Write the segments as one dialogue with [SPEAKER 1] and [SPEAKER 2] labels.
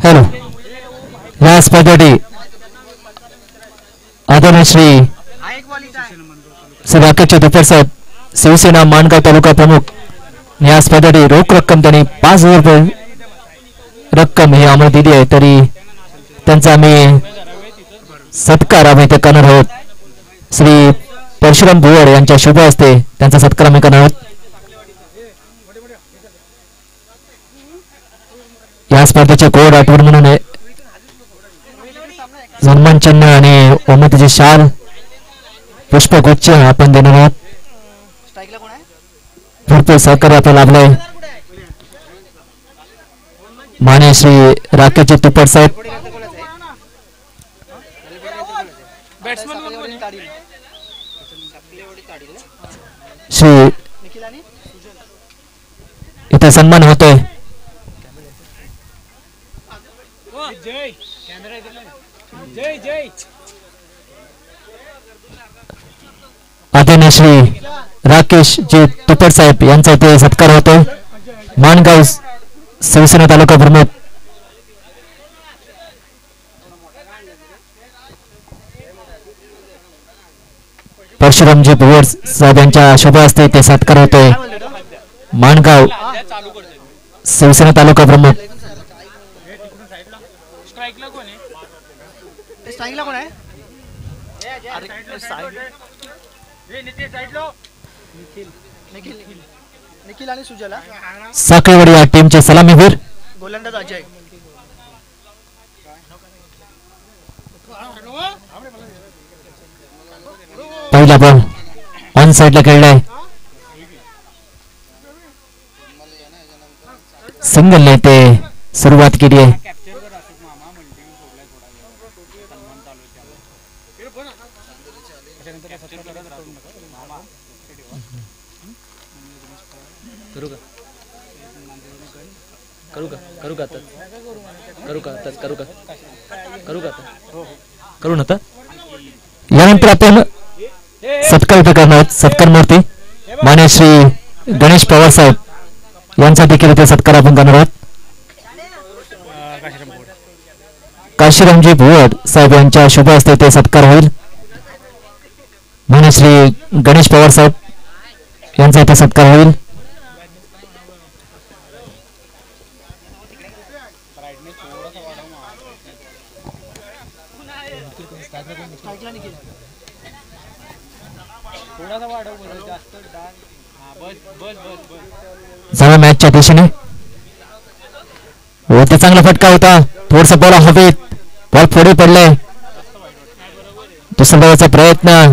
[SPEAKER 1] Hello या स्पर्धेसाठी आदरणीय श्री राकेश दुपर साहेब शिवसेना माणगाव तालुका प्रमुख या स्पर्धेसाठी रोख रक्कम त्यांनी 5,000 रुपये रक्कम ही आम्हाला दिली आहे, तरी त्यांचा आम्ही सत्कार आम्ही ते करणार आहोत. श्री परशुराम भुवड यांच्या शुभ हस्ते त्यांचा सत्कार आम्ही करणार आहोत. या स्पर्धेचे कोड आठवण म्हणून सन्मान चिन्ह आणि ओमतीचे शाल पुष्पगुच्छ आपण देणार आहोत. भरपूर सहकार्य आपल्याला लाभलंय. माने श्री राकेश तुपट साहेब, श्री इथे सन्मान होतोय. आदरणीय श्री राकेश जी तुपट साहेब यांचा इथे सत्कार होतोय. माणगाव शिवसेना तालुका प्रमुख परशुरामजी भुवड साहेब यांच्या शुभ हस्ते ते सत्कार होतोय. माणगाव शिवसेना तालुका प्रमुख साखळीवाडी या टीमचे सलामीवीर
[SPEAKER 2] गोलंदाज अजय.
[SPEAKER 1] पहिला बॉल ऑन साइडला खेळलाय. सिंगलने ते सुरुवात केली आहे. करू ना. यानंतर आपण सत्कार इथे करणार आहोत. सत्कार मूर्ती मान्य श्री गणेश पवार साहेब यांचा देखील इथे सत्कार आपण करणार आहोत. काशीरामजी भुवड साहेब यांच्या शुभ हस्ते ते सत्कार होईल. मान्य श्री गणेश पवार साहेब यांचा इथे सत्कार होईल. जाऊया मॅचच्या दिशेने. ते चांगला फटका होता. थोडसा बॉल हवेत, बॉल पुढे पडले. दुसऱ्या बॉलचा प्रयत्न,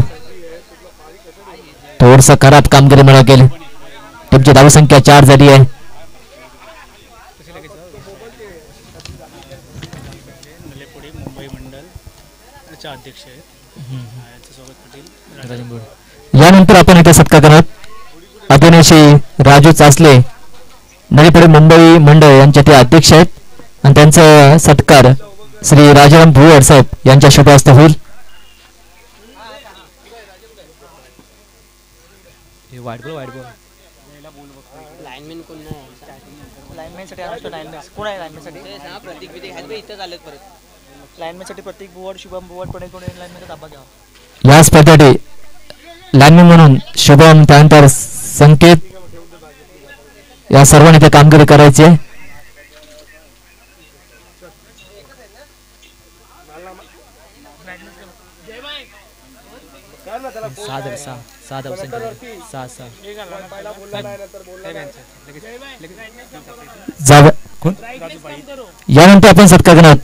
[SPEAKER 1] थोडस खराब कामगिरी म्हणा गेली. टीमची धावसंख्या 4 झाली आहे. यानंतर आपण इथे सत्कार करणार आदरणीय श्री राजू चासले नळीपडे मुंबई मंडळ यांचे ते अध्यक्ष आहेत आणि त्यांचा सत्कार श्री राजाराम भुवड साहेब यांच्या शुभ हस्ते होईल.
[SPEAKER 2] लाईनमॅन कोण नाही. लाईनमॅनसाठी आमच्या लाईनमॅन कोण आहे. लाईनमॅनसाठी प्रतीक विधी आहेत इथं आलेत परत. लाईनमॅनसाठी प्रतीक भुवड, शुभम भुवड पण कोण लाईनमॅनचा ताबा घ्यावा.
[SPEAKER 1] या स्पर्धेसाठी लाईनमॅन म्हणून शुभम, त्यानंतर संकेत या सर्वांनी ते कामगिरी करायची आहे. यानंतर आपण सत्कार करणार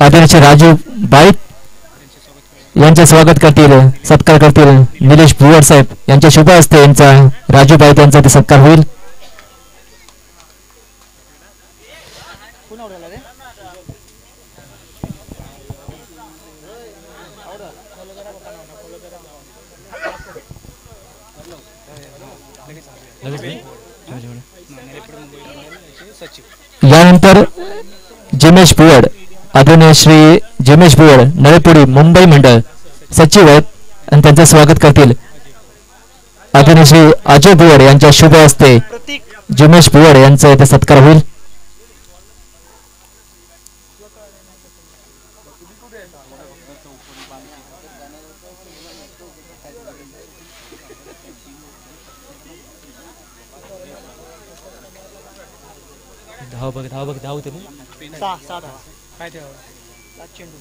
[SPEAKER 1] आदरणीय राजू बाईत यांचे स्वागत करतील, सत्कार करतील निलेश भुवड साहेब यांच्या शुभ हस्ते यांचा राजू बाईत यांचा ते सत्कार होईल. यानंतर जिमेश बुवड आदरणीय श्री जिमेश बुवड नळेपुडी मुंबई मंडळ सचिव आहेत आणि त्यांचं स्वागत करतील आदरणीय श्री अजय बुवड यांच्या शुभ हस्ते जिमेश बुवड यांचा इथे सत्कार होईल. धाव बघ धाव होते
[SPEAKER 2] काय चेंडू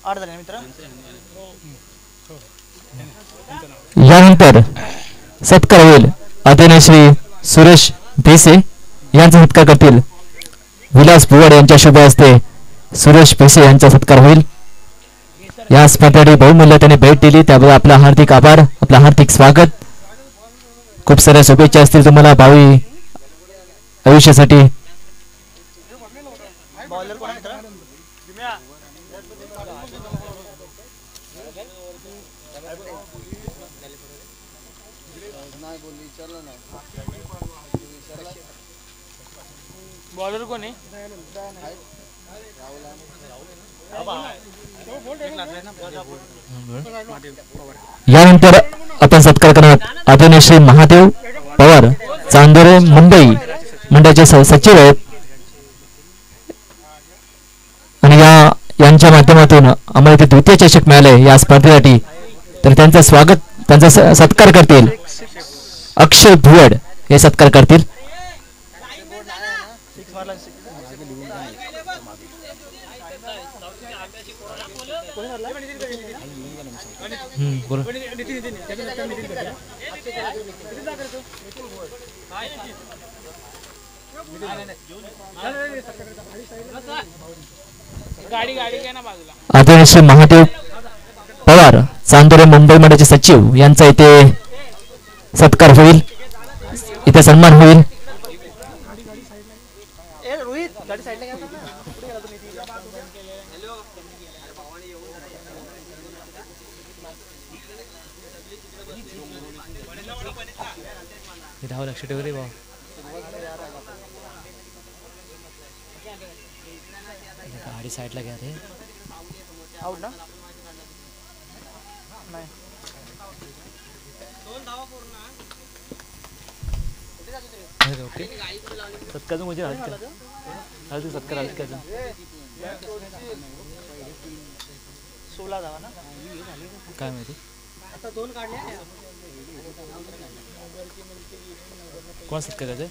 [SPEAKER 2] आठ झाले मित्र.
[SPEAKER 1] यानंतर सत्कार होईल आदरणीय श्री सुरेश भेसे यांचा सत्कार करतील विलास बुवड यांच्या शुभ हस्ते सुरेश भेसे यांचा सत्कार होईल. या स्पर्धेसाठी बहुमूल्य त्यांनी भेट दिली त्याबद्दल आपला हार्दिक आभार आपला हार्दिक स्वागत. खूप साऱ्या शुभेच्छा असतील तुम्हाला भावी आयुष्यासाठी.
[SPEAKER 2] बॉलर कोण आहे?
[SPEAKER 1] यानंतर आपण सत्कार करणार आदरणीय श्री महादेव पवार चांदोरे मुंबई मंडळाचे सचिव आहेत आणि यांच्या माध्यमातून आम्हाला इथे द्वितीय चषक मिळाले या स्पर्धेसाठी तर त्यांचं स्वागत त्यांचा सत्कार करतील अक्षय भुवड हे सत्कार करतील. आदरणीय श्री महादेव पवार चांदोरे मुंबई मंडळाचे सचिव यांचा इथे सत्कार होईल इथे सन्मान होईल. लक्ष ठेव रे गाडी साईडला घ्या रे.
[SPEAKER 2] आउट ना
[SPEAKER 1] ओके सत्कार म्हणजे सत्कार आले का
[SPEAKER 2] 16 धावा ना
[SPEAKER 1] काय माहिती
[SPEAKER 2] आता 2 काढले
[SPEAKER 1] कोण सत्कार करायचं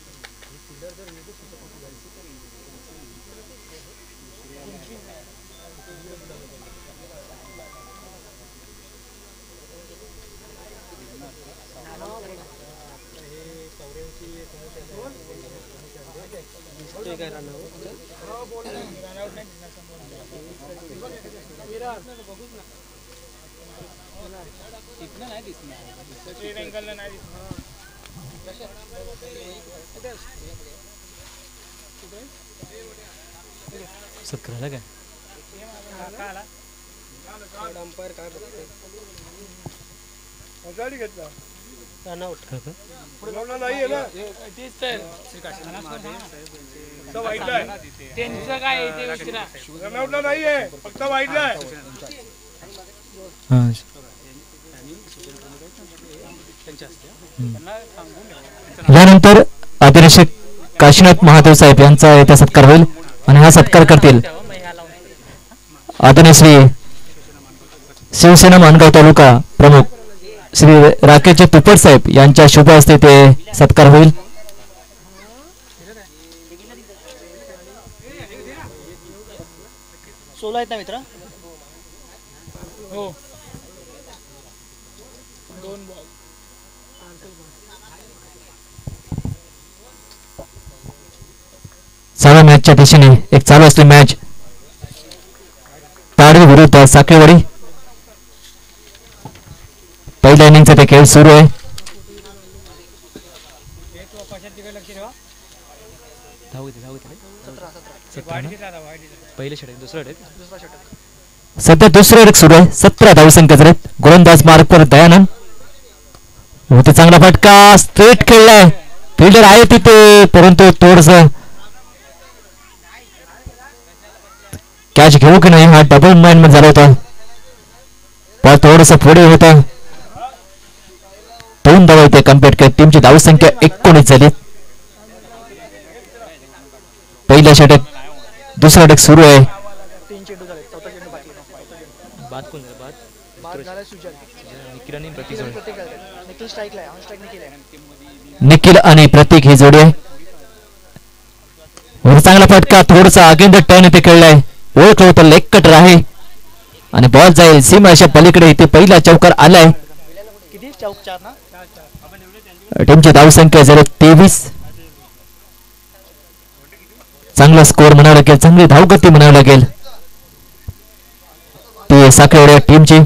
[SPEAKER 1] सत्कार काय अंपायर काय गाडी घेतला नाही ना तेच तर वाईटला त्यांचं काय रनआउटला नाहीये फक्त वाईटला यानंतर आदरणीय काशीनाथ महादेव साहेब यांचा इथे सत्कार होईल आणि हा सत्कार करतील आदरणीय श्री शिवसेना माणगाव तालुका प्रमुख श्री राकेश तुपट साहेब यांच्या शुभ हस्ते ते सत्कार होईल.
[SPEAKER 2] सोला आहेत ना मित्र हो 2 बॉल
[SPEAKER 1] चालू मॅचच्या दिशेने एक चालू असलेली मॅच विरुद्ध साखळीवाडी. पहिल्या इनिंगचा ते खेळ सुरू आहे. सध्या दुसरं षटक सुरू आहे. 17 धावसंख्या झालेत. गोलंदाज मार्कवर दयानंद. होते चांगला फटका, स्ट्रेट खेळलाय. फिल्डर आहे तिथे, परंतु थोडस कॅच घेऊ की नाही हा डबल माइंड मध्ये झाला होता. पण थोडस पुढे होतं. 2 धावा इथे कम्प्लीट केली. टीमची धावसंख्या 19 झाली. पहिल्या षटक दुसरा षटक सुरू आहे.
[SPEAKER 2] 3 चेंडू झाले, चौथा चेंडू बाकी आहे. बाद कोण झालं? बाद झाला सुजल. निखिल आणि प्रतीक निखिल स्ट्राईकला आहे, ऑन स्ट्राईक निखिल आहे.
[SPEAKER 1] निखिल आणि प्रतीक ही जोडी आहे. चांगला फटका, थोडासा अगेन द टर्न इथे खेळलाय. ओळखलं होतं लेग कटर आहे आणि बॉल जाईल सीमारेषा पलीकडे. इथे पहिला चौकार आलाय.
[SPEAKER 2] किती चौक? 4 ना.
[SPEAKER 1] टीमची धावसंख्या झाली 23. चांगला स्कोअर म्हणावं लागेल, चांगली धावगती म्हणावं लागेल ती साखळीवाडी टीमची.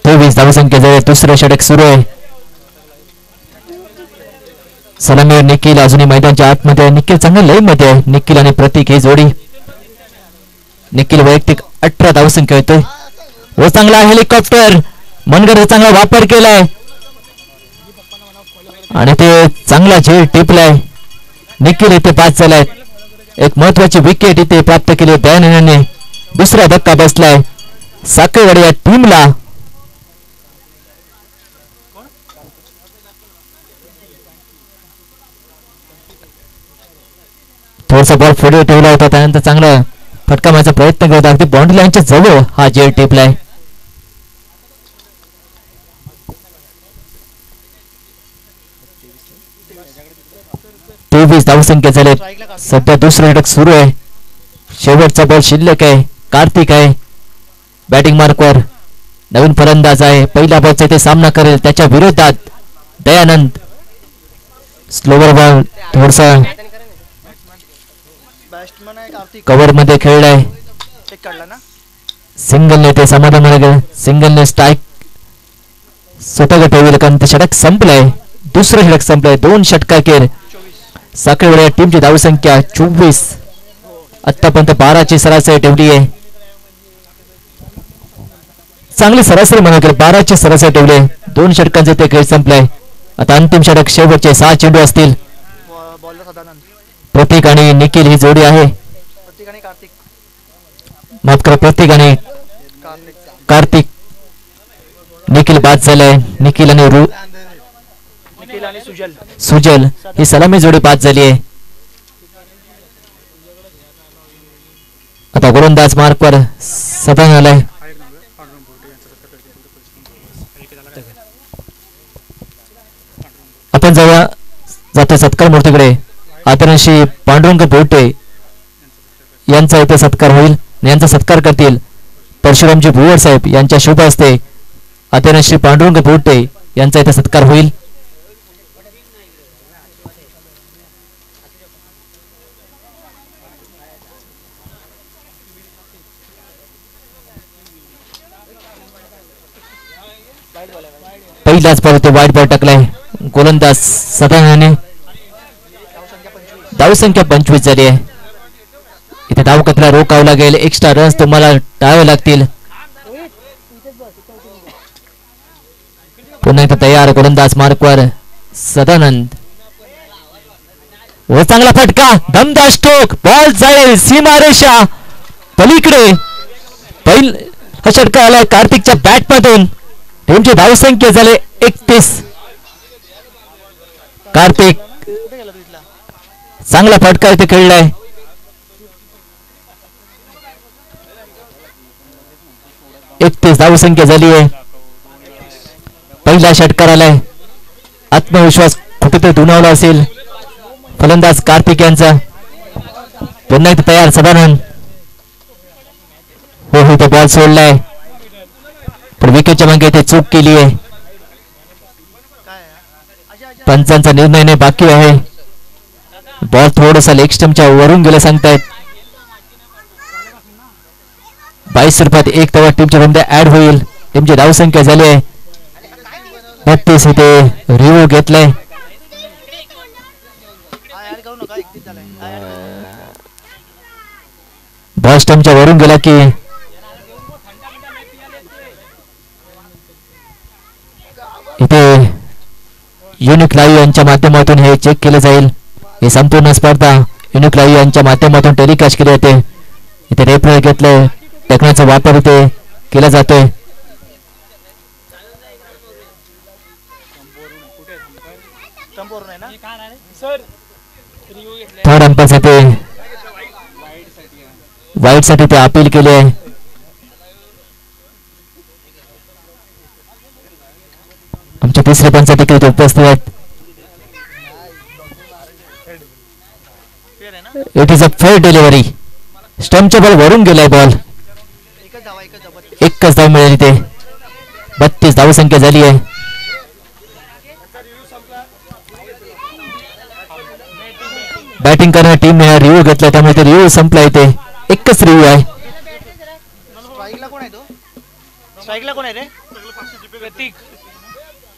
[SPEAKER 1] 23 धावसंख्या झाली. दुसरं षटक सुरू आहे. सलामीर निखिल अजूनही मैदानाच्या आतमध्ये. निखिल चांगल्या लाईन मध्ये आहे. निखिल आणि प्रतीक ही जोडी. निखिल वैयक्तिक 18 धावसंख्या येतोय. व चांगला हेलिकॉप्टर मनगडचा चांगला वापर केलाय आणि ते चांगला झेल टिपलाय. निखिल इथे 5 झालाय. एक महत्वाची विकेट इथे प्राप्त केली दयानंदने. दुसरा धक्का बसलाय साखळीवाडी या टीमला. थोडासा बॉल पुढे ठेवला होता, त्यानंतर चांगला फटका मारण्याचा प्रयत्न करत अगदी बाउंड्री लाईनच्या जवळ हा झेल टिपलाय. धावसंख्या झाले. सध्या दुसरं षटक सुरू आहे. शेवटचा बॉल शिल्लक आहे. कार्तिक आहे बॅटिंग मार्कवर. नवीन फलंदाज आहे. पहिल्या बॉलचा ते सामना करेल. त्याच्या विरोधात दयानंद. स्लोवर बॉल थोडसा कव्हर मध्ये खेळलाय. सिंगलने ते समाधान सिंगलने स्ट्राईक स्वतः ठेवले कारण ते षटक संपलंय. दुसरं षटक संपलंय. 2 षटकाखेर साखळीवाडी टीमची धावसंख्या 24. आतापर्यंत 12ची सरासरी ठेवली आहे. चांगली सरासरी म्हणाल 12ची सरासरी ठेवली आहे. 2 षटकांचे ते खेळ संपलाय. आता अंतिम षटक शेवटचे 6 चेंडू असतील. प्रतीक आणि निखिल ही जोडी आहे. माफ करा, प्रतीक आणि कार्तिक. निखिल बाद झालाय. निखिल आणि सुजल ही सलामी जोडी बाद झाली आहे. आता गोलंदाज मार्कवर सदन आलाय. आपण जेव्हा जातो सत्कार मूर्तीकडे. आदरणीय पांडुरंग बोटे यांचा इथे सत्कार होईल. यांचा सत्कार करतील परशुरामजी भुवर साहेब यांच्या शुभ हस्ते. आदरणीय पांडुरंग बोटे यांचा इथे सत्कार होईल. पहिलाच बॉल ते वाईट बॉल टाकलाय. गोलंदाज सदानंदने. धावसंख्या 25 झाली आहे. इथे धावकथला रोखावं लागेल. एक्स्ट्रा रन्स तुम्हाला टाळावे लागतील. पुन्हा एकदा तयार. गोलंदाज मार्कवर सदानंद. व चांगला फटका, दमदार स्ट्रोक. बॉल जाईल सीमारेषा पलीकडे. पहिला षटका आलाय कार्तिकच्या बॅट मधून. टीमची धावसंख्या झाले 31. कार्तिक चांगला फटका इथे खेळलाय. धावसंख्या झाली आहे. पहिला षटकार आलाय. आत्मविश्वास कुठेतरी दुणावला असेल फलंदाज कार्तिक यांचा. पुन्हा एकदा तयार सदानंद. हो तो बॉल सोडलाय पण विकेटच्या मागे ते चूक केली आहे. पंचांचा निर्णय नाही बाकी आहे. बॉल थोडासा लेग स्टंपच्या वरून गेला सांगतायत. 22 रुपयात एक धावा टीमच्या बंद्या ऍड होईल. टीमची धावसंख्या झाली आहे 32. इथे रिव्ह्यू घेतलाय. बॉल स्टंपच्या वरून गेला की इथे युनिक लाईव्ह यांच्या माध्यमातून हे चेक केलं जाईल. ही संपूर्ण स्पर्धा युनिक लाईव्ह यांच्या माध्यमातून टेलिकास्ट केली जाते. इथे रेफरी घेतलंय. टेक्नॉलॉजीचा वापर इथे केला जातोय. थर्ड अंपायर साठी वाईट साठी ते अपील केले आहे. आमच्या तिसऱ्या पंचासाठी काही उपस्थित आहेत. It is a fair delivery. स्टंपच्या बॉल वरून गेलाय. बॉल एकच धाव मिळेल. इथे 32 धावसंख्या झाली आहे. बॅटिंग करणाऱ्या टीमने हा रिव्ह्यू घेतला त्यामुळे ते रिव्ह्यू संपला. इथे एकच रिव्ह्यू आहे.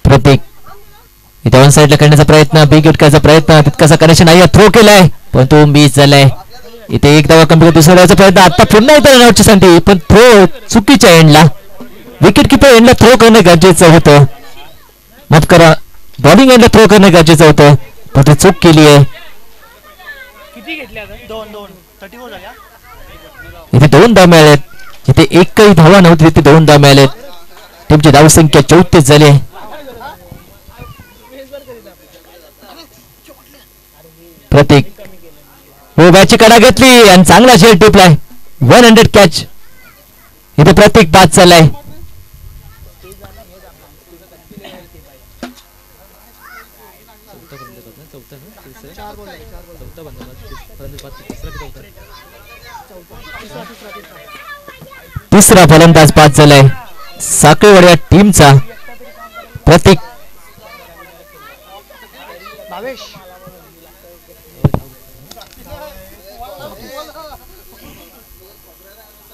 [SPEAKER 1] प्रतीक इथे ऑन साईडला करण्याचा प्रयत्न, बिग हिट करायचा प्रयत्न, तितकासा कनेक्शन नाही. थ्रो केलाय पण तो मिस झालाय. इथे एक धावा कमी दुसऱ्या धावाचा प्रयत्न. आता पुन्हा एकदा रनआउटची संधी पण थ्रो चुकीच्या एंडला. विकेट किपर एंडला थ्रो करणं गरजेचं होतं. माफ करा, बॉलिंग एंडला थ्रो करणं गरजेचं होतं पण ते चूक केली आहे. इथे 2 धाव मिळालेत. इथे एकही धावा नव्हती, तिथे 2 धाव मिळालेत. टीमची धावसंख्या 34 झाली. प्रतीक हो बॅटची कडा घेतली आणि चांगला शेअर टिपलाय. 100 कॅच. इथे प्रतीक बाद चाललाय. तिसरा फलंदाज बाद झालाय साखळीवाडी या टीमचा. प्रतीक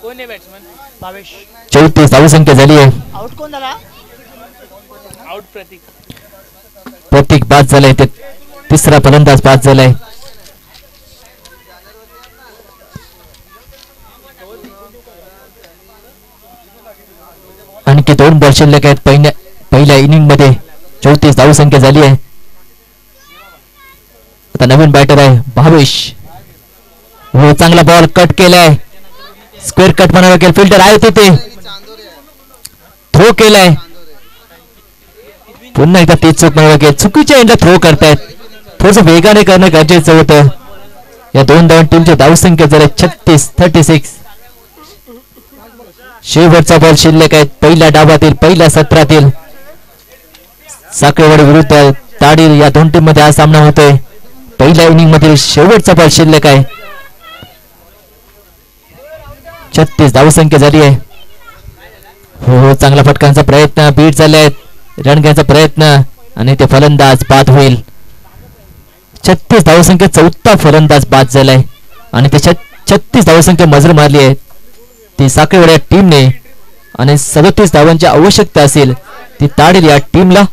[SPEAKER 2] कोण आहे बॅट्समन? भावेश.
[SPEAKER 1] 34 धावसंख्या झाली आहे.
[SPEAKER 2] आउट कोण झाला? आउट प्रतीक.
[SPEAKER 1] प्रतीक बाद झालाय. ते तिसरा फलंदाज बाद झालाय. आणखी 2 बॉल शिल्लक आहेत. पहिल्या इनिंग मध्ये 34 धावसंख्या झाली आहे. आता नवीन बॅटर आहे भावेश. हो चांगला बॉल कट केलाय. स्क्वेअर कट म्हणावा गेल. फिल्डर आहे तिथे. थ्रो केलाय. पुन्हा एकदा तेच चूक म्हणावा गेल. चुकीच्या एंडला थ्रो करतायत. थोडस वेगाने करणं गरजेचं होतं. या 2 धावां टीमची धावसंख्या झाली 36. शेवटचा बॉल शिल्लक आहे पहिल्या डावातील पहिल्या सत्रातील. साखळीवाडी विरुद्ध ताडीर या 2 टीम मध्ये हा सामना होतोय. पहिल्या इनिंग मधील शेवटचा बॉल शिल्लक आहे. 36 धावसंख्या झाली आहे. हो चांगला फटकांचा प्रयत्न. बीट झाले आहेत. रन घ्यायचा प्रयत्न आणि ते फलंदाज बाद होईल. 36 धावसंख्या 4था फलंदाज बाद झालाय आणि ते 36 धावसंख्या मजर मारली आहे ती साखळीवाडी टीमने. आणि 37 धावांची आवश्यकता असेल ती ताडील या टीमला.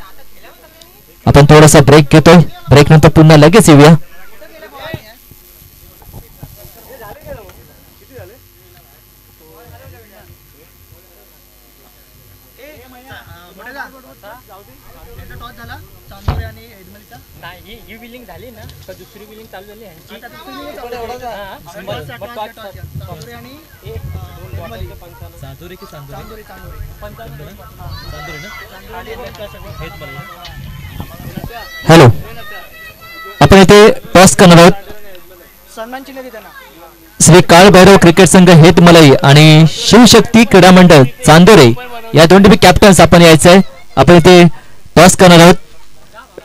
[SPEAKER 1] आपण थोडासा ब्रेक घेतोय. ब्रेक नंतर पुन्हा लगेच येऊया.
[SPEAKER 2] ही विलिंग झाली ना तर दुसरी विलिंग चालू झाली आहे.
[SPEAKER 1] हॅलो, आपण इथे टॉस करणार आहोत.
[SPEAKER 2] सन्मान चिन्ह देते ना.
[SPEAKER 1] श्री काळभैरव क्रिकेट संघ हेतमलाई आणि शिवशक्ती क्रीडा मंडळ चांदोरे या 2 टीम कॅप्टन्स आपण यायचंय. आपण इथे टॉस करणार आहोत.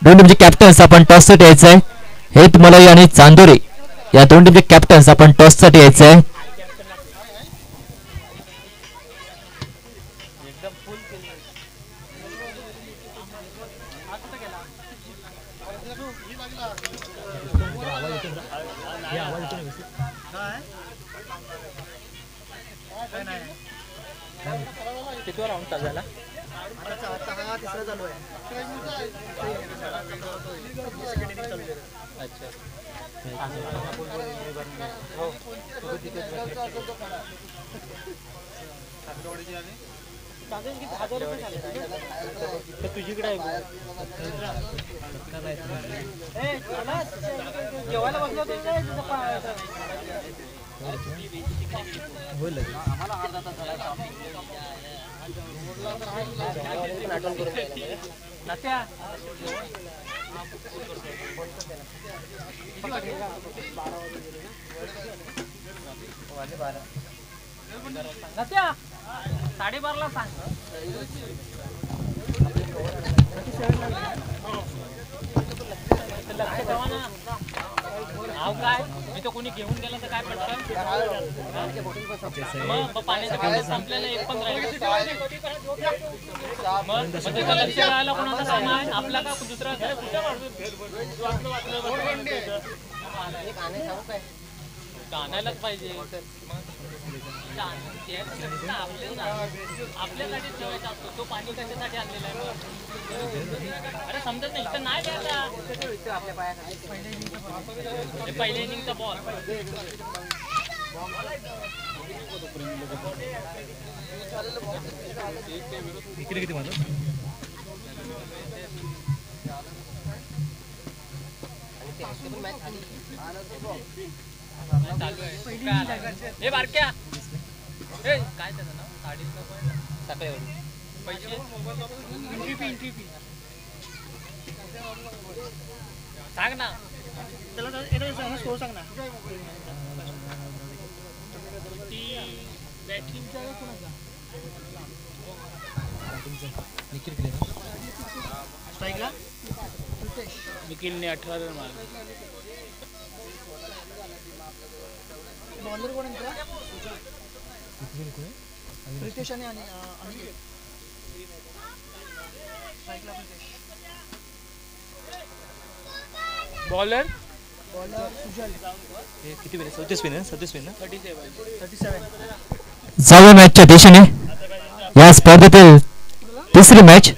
[SPEAKER 1] 2 टीमचे कॅप्टन्स आपण टॉस साठी यायचं आहे. हेतमलाई आणि चांदोरे या 2 टीमचे कॅप्टन्स आपण टॉस साठी यायचं आहे.
[SPEAKER 2] किती राऊंड चालू झाला? आता तिसरा चालू आहे. अच्छा. तुझीकडे आहे जेवायला बसलो नत्या 12:30 सांग. काय मी तर कोणी घेऊन गेलं तर काय पडतं मग पाण्याचं बॉटल संपलेलं 1 पण राहिलं मग त्याचं लक्ष राहायला कोणाचं काम आहे आपला का दुसरा गाण्यालाच पाहिजे आपल्यासाठी ठेवायचा असतो तो पाणी कशासाठी आणलेला आहे अरे समजत नाही इथं नाही द्यायला पहिल्या इनिंगचा बॉल किती माझं हे बारक्या काय त्याचं नाव पैसे सांग ना त्याला स्कोर सांग ना ती बॅटिंगचा कोणाचा स्ट्राईकला निखिलने 18 रन मारले बॉलर कोण प्रितेश आणि बॉलर सुजल किती वेळ 37 ना 37
[SPEAKER 1] जावे मॅचच्या दिशेने या स्पर्धेतील तिसरी मॅच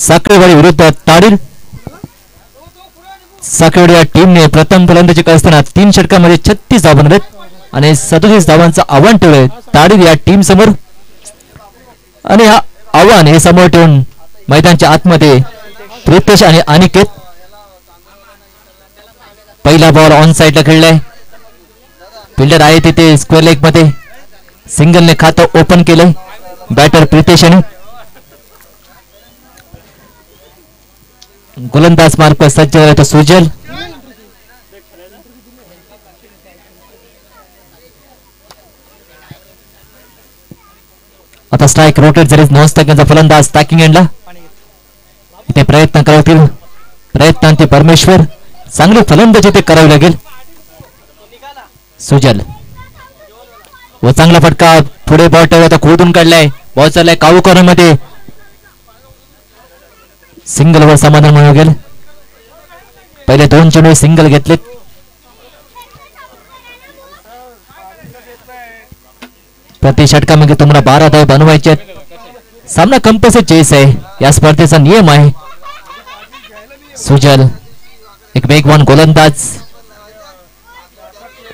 [SPEAKER 1] साखरेवाडी विरुद्ध ताडीर. साखरेवाडी या टीमने प्रथम फलंदाजी करताना 3 षटकांमध्ये 36 धावा बनवलेत आणि 37 धावांचं आव्हान ठेवलंय ताडीर या टीम समोर. आणि हा आव्हान हे समोर ठेवून मैदानाच्या आतमध्ये प्रितेश आणि अनिकेत. पहिला बॉल ऑन साइडला खेळलाय. फिल्डर आहे तिथे स्क्वेअर लेग मध्ये. सिंगलने खातं ओपन केलंय बॅटर प्रितेशने. गोलंदाज मार्ग सज्ज झाला तो सुजल. आता स्ट्राईक रोटेट झाली नॉन फलंदाज स्टॅकिंग एंडला. इथे प्रयत्न करतील प्रयत्नांती परमेश्वर. चांगली फलंदाजी ते करावी लागेल. सुजल व चांगला फटका पुढे बॉल ठेवला खोदून काढलाय. बॉल चाललाय कावू कॉर्नर मध्ये. सिंगल वर समाधान मिळू गेल. पहिले 2 चेंडू सिंगल घेतलेत. प्रति षटकामध्ये तुम्हाला 12 धावा बनवायचे. सामना कंपल्सरी चेस आहे या स्पर्धेचा नियम आहे. सुजल एक वेगवान गोलंदाज.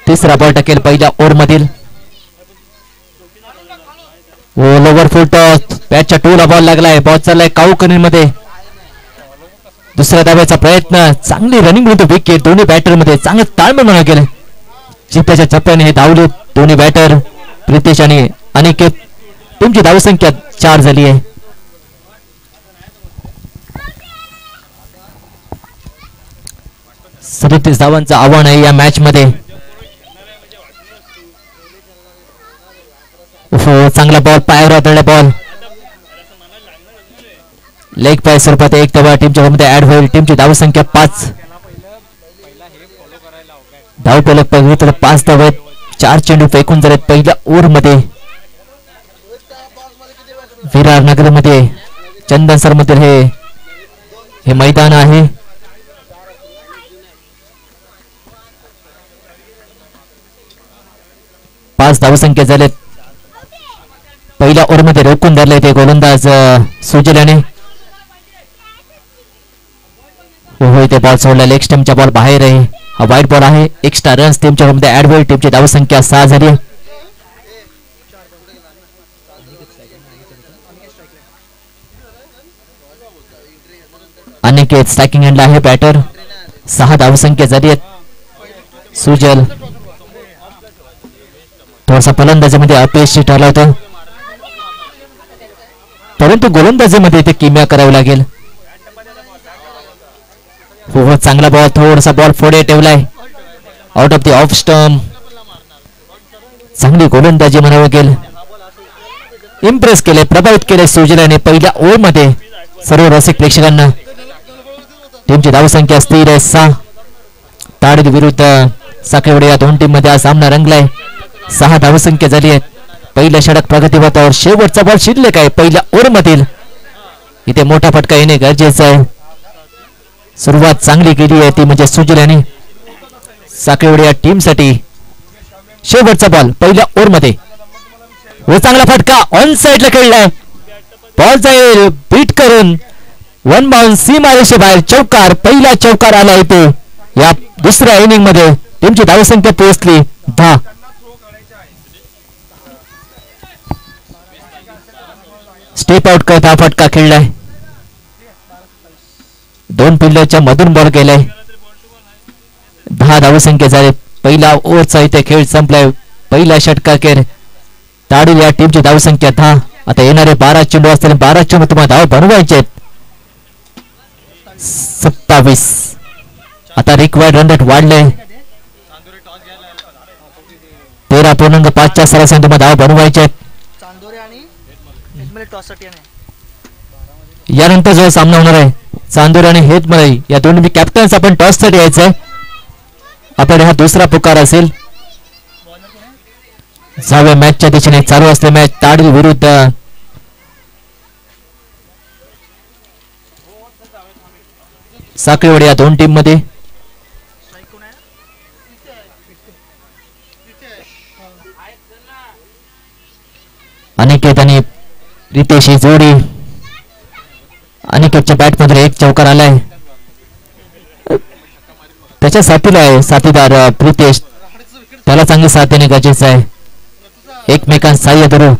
[SPEAKER 1] तिसरा बॉल टाकेल पहिल्या ओव्हर मधील. लोवर फुट बॅटच्या टूला बॉल लागलाय. बॉल चाललाय काऊ कॉर्नर मध्ये. दुसऱ्या धाब्याचा प्रयत्न. चांगली रनिंग होतो विकेट. दोन्ही बॅटर मध्ये चांगलं ताळमेळ म्हणून गेले. चित्त्याच्या चप्प्याने हे धावले दोन्ही बॅटर प्रितेश आणि अनिकेत. टीमची धावसंख्या 4 झाली आहे. सदतीस धावांचं आव्हान आहे या मॅच मध्ये. चांगला बॉल पायावर आदळला बॉल. लेग पाय स्वरूपात 1 धावा टीमच्या मध्ये ऍड होईल. टीमची धावसंख्या 5. धावफलक बघितलं 5 धावा. 4 चेंडू फेकून झालेत पहिल्या ओव्हर मध्ये. विरार नगर मध्ये चंदनसर मधील हे मैदान आहे. 5 धावसंख्या झालेत. पहिल्या ओव्हरमध्ये रोखून धरले ते गोलंदाज सुजल याने. हो इथे बॉल सोडला. लेग स्टंपचा बॉल बाहेर आहे. हा वाईट बॉल आहे. एक्स्ट्रा रन्स टीमच्या मध्ये ऍड होईल. टीमची धावसंख्या 6 झाली. अनिकेत स्ट्रायकिंग एंडला आहे बॅटर. 6 धावसंख्या झाली आहेत. सुजल थोडासा फलंदाजीमध्ये अपयशी ठरला होता, परंतु गोलंदाजीमध्ये इथे किमया करावी लागेल. हो चांगला बॉल. थोडासा बॉल पुढे ठेवलाय. Out of the off stump. चांगली गोलंदाजी म्हणावं लागेल. इम्प्रेस केले, प्रभावित केले सुजल याने पहिल्या ओव्हरमध्ये सर्व रसिक प्रेक्षकांना. टीमची धावसंख्या स्थिर आहे 6. ताडील विरुद्ध साखळेवाडी या दोन टीम मध्ये हा सामना रंगलाय. 6 धावसंख्या झाली आहेत. पहिल्या षटक प्रगतीपथावर. शेवटचा बॉल शिल्लक आहे पहिल्या ओव्हर मधील. इथे मोठा फटका येणे गरजेचं आहे. सुरुवात चांगली केली आहे ती म्हणजे सुजल याने. साखळेवाडी या टीम साठी शेवटचा बॉल पहिल्या ओव्हर मध्ये. व चांगला फटका ऑन साइडला खेळलाय. बॉल जाईल बीट करून 1 बाउन्स सीमारेषे बाहेर. चौकार. पहिला चौकार आला इथे या दुसऱ्या इनिंग मध्ये. टीमची धावसंख्या पोहोचली 10. स्टेप आउट करत हा फटका खेळलाय. 2 फिल्डरच्या मधून बॉल गेलाय. 10 धावसंख्या झाले. पहिला ओव्हरचा इथे खेळ संपलाय. पहिल्या षटकाखेर ताडील या टीमची धावसंख्या 10. आता येणारे 12 चेंडू असतील. 12 चेंडू तुम्हाला धाव बनवायचे 27. आता रिक्वायर्ड रन रेट वाढले. 13.5च्या सरासरी तुम्हाला धाव बनवायचे. यानंतर जो सामना होणार आहे चांदोरी आणि हेतमलाई या दोन्ही कॅप्टन्स आपण टॉस साठी यायचंय. आपल्याला हा दुसरा पुकार असेल. 6व्या मॅचच्या दिशेने चालू असलेली मॅच ताडील विरुद्ध साखळेवाडी या दोन टीम मध्ये. अनिकेत आणि रितेश ही जोडी. अनिकेतच्या बॅट मध्ये एक चौकार आलाय. त्याच्या साथीला आहे साथीदार प्रितेश. त्याला चांगली साथ देणे गरजेचं आहे. एकमेकांना सहाय्य धरू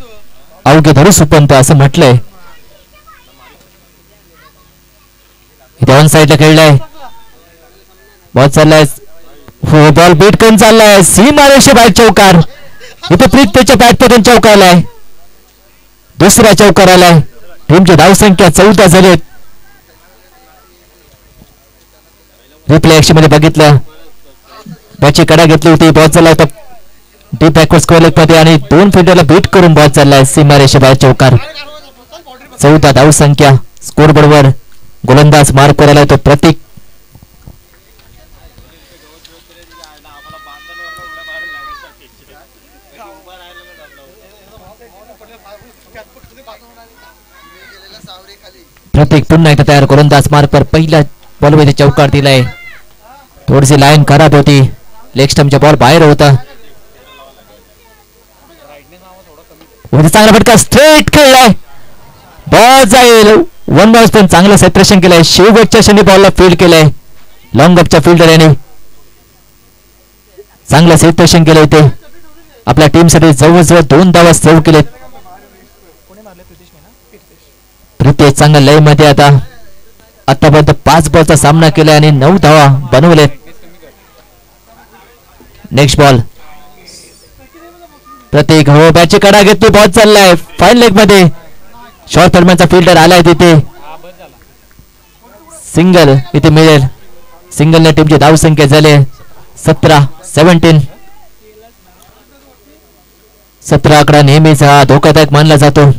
[SPEAKER 1] अवघे धरू सुपंत असं म्हटलंय. इथे ऑन साइडला खेळलाय. बॉल चाललाय. हो बॉल बीट करून चाललाय. सीमारेषे बाहेर चौकार. इथे प्रीतेशच्या बॅट मधून चौकार आलाय. दुसरा चौकार आलाय. टीमची धावसंख्या 14 झाली. रिप्ले ऍक्शन मध्ये बघितलं. बॉलची कडा घेतली होती. बॉल चालला होता डीप बॅकवर्ड स्क्वेअर लेग मध्ये आणि 2 फिल्डरला बीट करून बॉल चाललाय. सीमारेषे बाहेर चौकार. 14 धावसंख्या. स्कोर बरोबर गोलंदाज मार्क करायला तो प्रतीक. प्रतीक पुन्हा एकदा तयार. गोलंदाज मार्क पर पहिल्या बॉलमध्ये चौकार दिलाय. थोडीशी लाईन खराब होती. लेग स्टंपचा बॉल बाहेर होता. चांगला फटका स्ट्रेट खेळलाय. बॉल जाईल 1 बॉल पण चांगलं सेपरेशन केलंय. शेवटच्या क्षणी बॉलला फील्ड केलंय. लॉंग अपच्या फिल्डर याने चांगलं सेपरेशन केलंय. ते आपल्या टीम साठी जवळजवळ 2 धावा सेव्ह केलेत. प्रितेश चांगल्या लय मध्ये आतापर्यंत 5 बॉलचा सामना केलाय आणि 9 धावा बनवलेत. Next ball. प्रतीक हो बॅटची कडा घेतली. बॉल चाललाय फाईन लेग मध्ये. शॉर्ट दरम्यानचा फिल्डर आलाय तिथे. सिंगल इथे मिळेल. सिंगलने टीमची धावसंख्या झाली 17. 17 आकडा नेहमीच हा धोकादायक मानला जातो.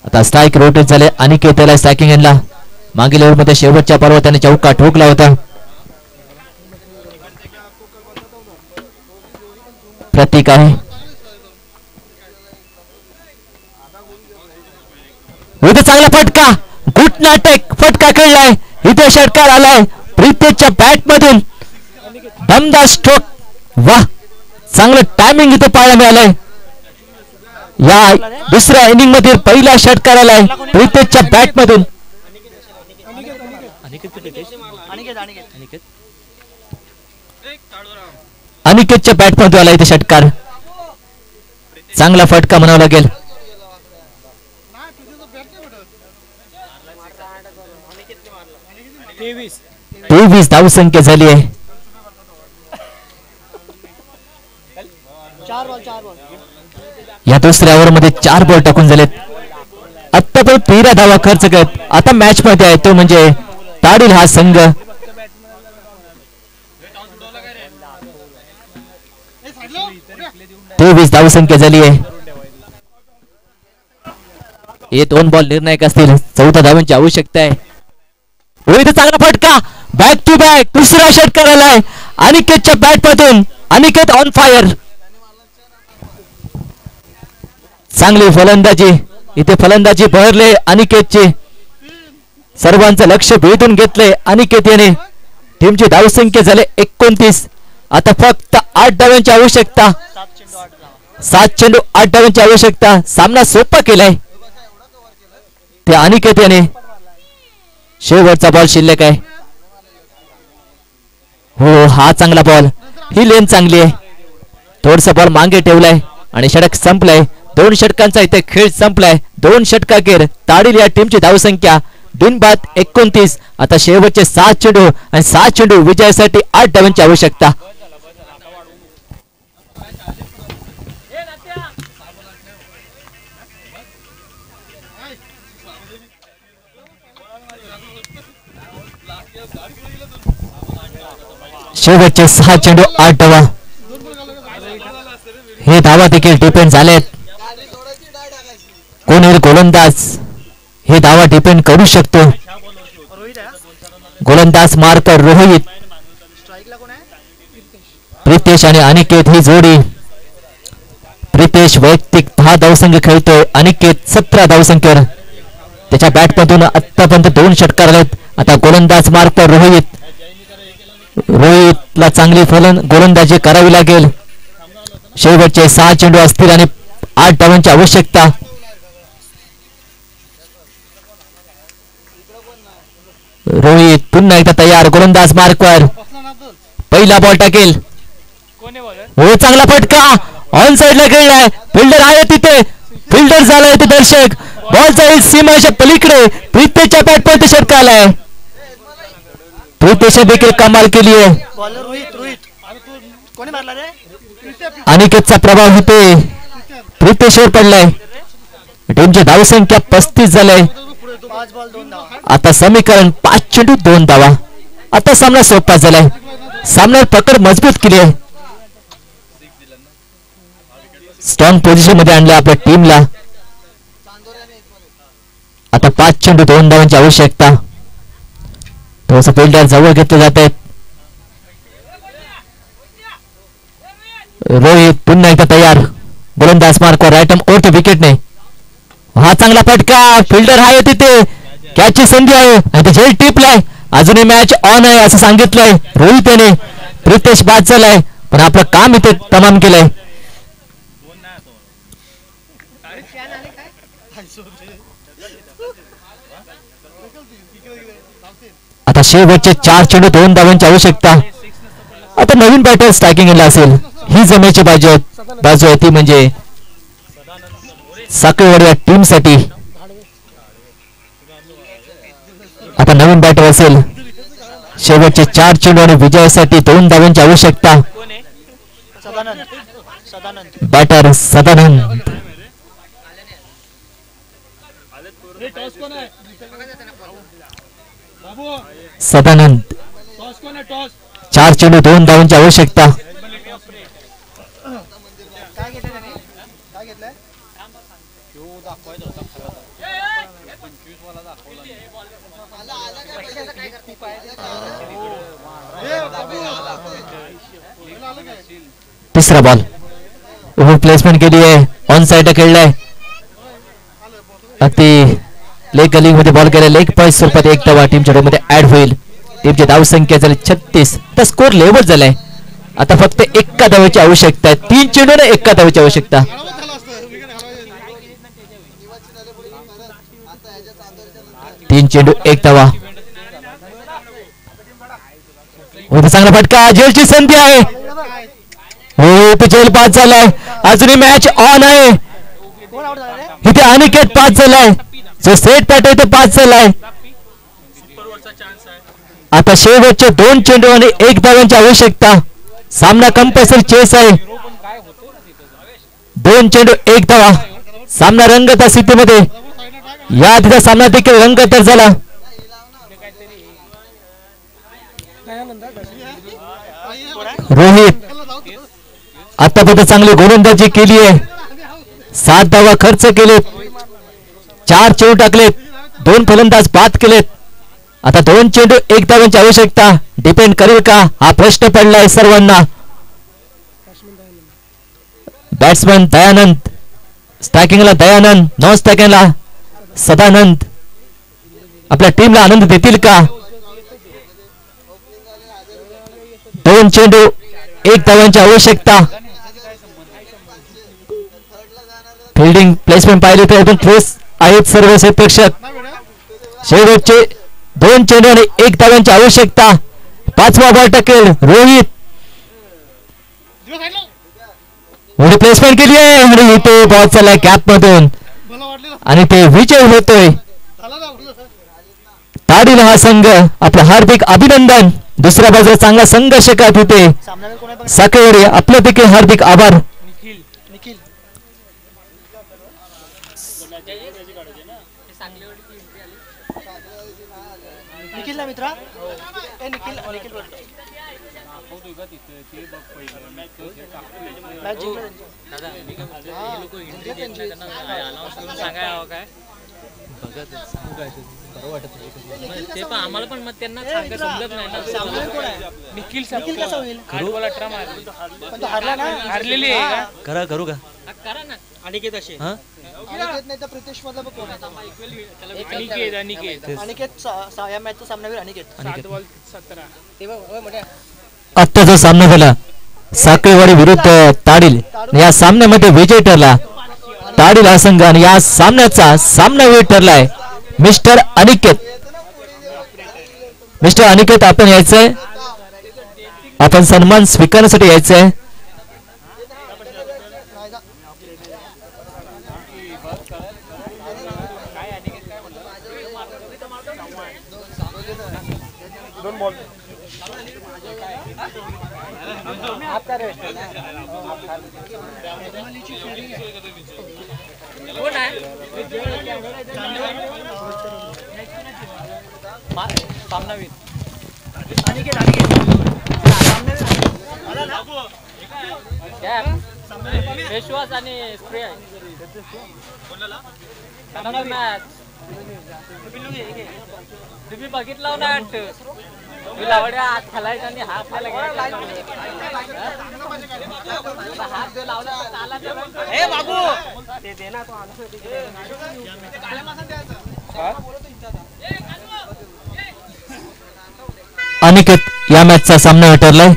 [SPEAKER 1] आता स्ट्राईक रोटेट झाले. अनिकेत त्याला स्ट्रायकिंग एंडला. मागील ओव्हर मध्ये शेवटच्या बॉलवर त्याने चौका ठोकला होता. प्रतीक आहे. इथे चांगला फटका. घुटनाटक फटका खेळलाय. इथे षटकार आलाय प्रितेशच्या बॅट मधून. दमदार स्ट्रोक. वाह चांगलं टायमिंग इथे पाहायला मिळालंय. या दुसऱ्या इनिंग मध्ये पहिला षटकार आलाय प्रितेशच्या बॅट मधून. अनिकेतच्या बॅट मधून आला इथे षटकार. चांगला फटका म्हणावा लागेल. 23 धावसंख्या झाली आहे. या दुसऱ्या ओव्हर मध्ये 4 बॉल टाकून झालेत. आता पण 13 धावा खर्च करत आता मॅच मध्ये आहे तो म्हणजे ताडील हा संघ. 23 धावसंख्या झाली आहे. हे 2 बॉल निर्णायक असतील. 14 धावांची आवश्यकता आहे. इथे चांगला फटका बॅक टू बॅक दुसरा षटकार आलाय अनिकेतच्या बॅट मधून. Aniket on fire. चांगली फलंदाजी इथे फलंदाजी बहरले अनिकेतची. सर्वांचं लक्ष भेटून घेतले अनिकेत याने. टीमची धावसंख्या झाले 29. आता फक्त 8 धावांची आवश्यकता. 7 चेंडू 8 धावांची आवश्यकता. सामना सोपा केलाय ते अनिकेत याने. शेवटचा बॉल शिल्लक आहे. हो हा चांगला बॉल. ही लेन चांगली आहे. थोडसा बॉल मागे ठेवलाय आणि षटक संपलाय. 2 षटकांचा इथे खेळ संपलाय. 2 षटकाखेर ताडील या टीमची धावसंख्या बिनबाद 29. आता शेवटचे 7 चेंडू आणि 7 चेंडू विजयासाठी 8 धावांची आवश्यकता. शेवटचे 6 चेंडू 8 धावा. हे धावा देखील डिपेंड झालेत. कोण येईल गोलंदाज हे धावा डिपेंड करू शकतो. गोलंदाज मार्कर रोहित. प्रितेश आणि अनिकेत ही जोडी. प्रितेश वैयक्तिक 10 धावसंख्या खेळतोय. अनिकेत 17 धावसंख्येवर. त्याच्या बॅटमधून आतापर्यंत 2 षटकार आलेत. आता गोलंदाज मार्कर रोहित. रोहितला चांगली गोलंदाजी करावी लागेल. शेवटचे 6 चेंडू असतील आणि 8 धावांची आवश्यकता. रोहित पुन्हा एकदा तयार. गोलंदाज मार्कवर पहिला बॉल टाकेल. हो चांगला फटका ऑन साइडला खेळलाय. फिल्डर आहे तिथे. फिल्डर झालाय ते दर्शक. बॉल जाईल सीमाच्या पलीकडे. प्रितेशच्या बॅटमध्ये षटकार आलाय. प्रितेश देखील कमाल केली आहे. अनिकेतचा प्रभाव होते प्रितेशवर पडलाय. टीमची धावसंख्या 35 झालाय. आता समीकरण 5 चेंडू 2 धावा. आता सामना सोपा झालाय. सामन्यावर पकड मजबूत केली आहे. स्ट्रॉंग पोझिशन मध्ये आणलं आपल्या टीमला. आता 5 चेंडू 2 धावांची आवश्यकता. थोडस फिल्डर जवळ घेतले जात आहेत. रोहित पुन्हा एकदा तयार. गोलंदाज मार्कवर राईट आर्म ओव्हर विकेट ने. हा चांगला फटका. फिल्डर आहे तिथे. कॅचची संधी आहे आणि ते झेल टिपलाय. अजूनही मॅच ऑन आहे असं सांगितलंय रोहित याने. प्रितेश बाद झालाय पण आपलं काम इथे तमाम केलंय. आता शेवटचे 4 चेंडू 2 धावांची आवश्यकता. आता नवीन बॅटर स्ट्रायकिंग असेल. ही जमेची बाजू आहे ती म्हणजे साखळवाडी या टीम साठी. आता नवीन बॅटर असेल. शेवटचे 4 चेंडू आणि विजयासाठी 2 धावांची आवश्यकता. बॅटर सदानंद. सदानंद 4 चेंडू 2 धावांची आवश्यकता. तिसरा बॉल ओव्हर प्लेसमेंट केली आहे. ऑन साइड खेळलाय. अगदी लेग गलिंग मध्ये बॉल केला. लेग पॉइंट स्वरूपात 1 धावा टीमच्या मध्ये ऍड होईल. टीमची धावसंख्या झाली 36. तर स्कोर लेवल झालाय. आता फक्त एका धावेची आवश्यकता आहे. 3 चेंडूने एका धावेची आवश्यकता. 3 चेंडू 1 धावा. होता चांगला फटका. जेलची संधी आहे. हो तो जेल पास झालाय. अजूनही मॅच ऑन आहे. इथे अनिकेत पास झालाय. जो सेट पॅट आहे तो पास झालाय. आता शेवटचे 2 चेंडू आणि 1 धावांची आवश्यकता. सामना कंपल्सरी चेस आहे. 2 चेंडू 1 धावा. सामना रंगत स्थितीमध्ये. या तिचा सामना देखील रंगतदार झाला. रोहित आतापर्यंत चांगली गोलंदाजी केली आहे. 7 धावा खर्च केलेत. 4 चेंडू टाकलेत. 2 फलंदाज बाद केलेत. आता 2 चेंडू 1 धावांची आवश्यकता. डिपेंड करेल का हा प्रश्न पडलाय सर्वांना. बॅट्समन दयानंद. स्ट्रायकिंगला दयानंद. नॉन स्ट्रायकिंगला सदानंद. आपल्या टीमला आनंद देतील का. 2 चेंडू 1 धावांची आवश्यकता. फिल्डिंग प्लेसमेंट पाहिली तर एकदम ठोस आहेत सर्व प्रेक्षक. शेवटचे 2 चेंडू आणि 1 धावांची आवश्यकता. 5वा बॉल टाकेल रोहित. मोठी प्लेसमेंट केली आहे आणि इथे बॉल चाललाय कॅप मधून आणि ते विजय होतोय. ताडील हा संघ आपलं हार्दिक अभिनंदन. दुसऱ्या बाजूला चांगला संघर्ष करत होते साखळेवाडी. आपलं देखील हार्दिक आभार.
[SPEAKER 2] निखिल ना मित्रा.
[SPEAKER 3] ते पण आम्हाला पण मग त्यांना सांगा समजत नाही ना. निखिल कसा होईल. पण तो हरला ना. हरलेली आहे का.
[SPEAKER 1] करा करू का.
[SPEAKER 3] करा ना.
[SPEAKER 2] अनिकेत असे. अनिकेत नाही तर प्रितेश मधला पण कोण
[SPEAKER 3] अनिकेत अनिकेत
[SPEAKER 2] अनिकेत या मॅचचा सामनावीर अनिकेत.
[SPEAKER 3] 7 बॉल 17. ते बघ
[SPEAKER 1] आत्ता जो सामना झाला साखळेवाडी विरुद्ध ताडील. या सामन्यामध्ये विजय ठरला ताडील हा संघ आणि या सामन्याचा सामनावीर ठरलाय मिस्टर अनिकेत. मिस्टर अनिकेत आपण यायचंय. आपण सन्मान स्वीकारण्यासाठी यायचंय.
[SPEAKER 3] कोण आहे सामनावीर.
[SPEAKER 2] अनिकेत
[SPEAKER 3] विश्वास आणि स्प्रे आहे. तुम्ही बघितलं ना. लावड्या हात खालायचा आणि हात खायला हात लावला बाबू ते दे ना.
[SPEAKER 1] अनिकेत या मॅचचा सामना ठरलाय.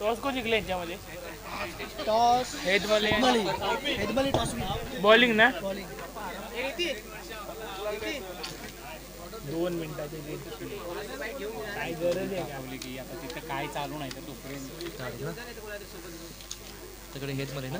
[SPEAKER 3] टॉस कोण जिंकले यांच्यामध्ये.
[SPEAKER 2] टॉस
[SPEAKER 3] हेदमली टॉस बॉलिंग ना. 2 मिनिटाचे काय गरज आहे का की आता तिथं काय चालू नाही तर तोपर्यंत.
[SPEAKER 1] हेच मध्ये ना.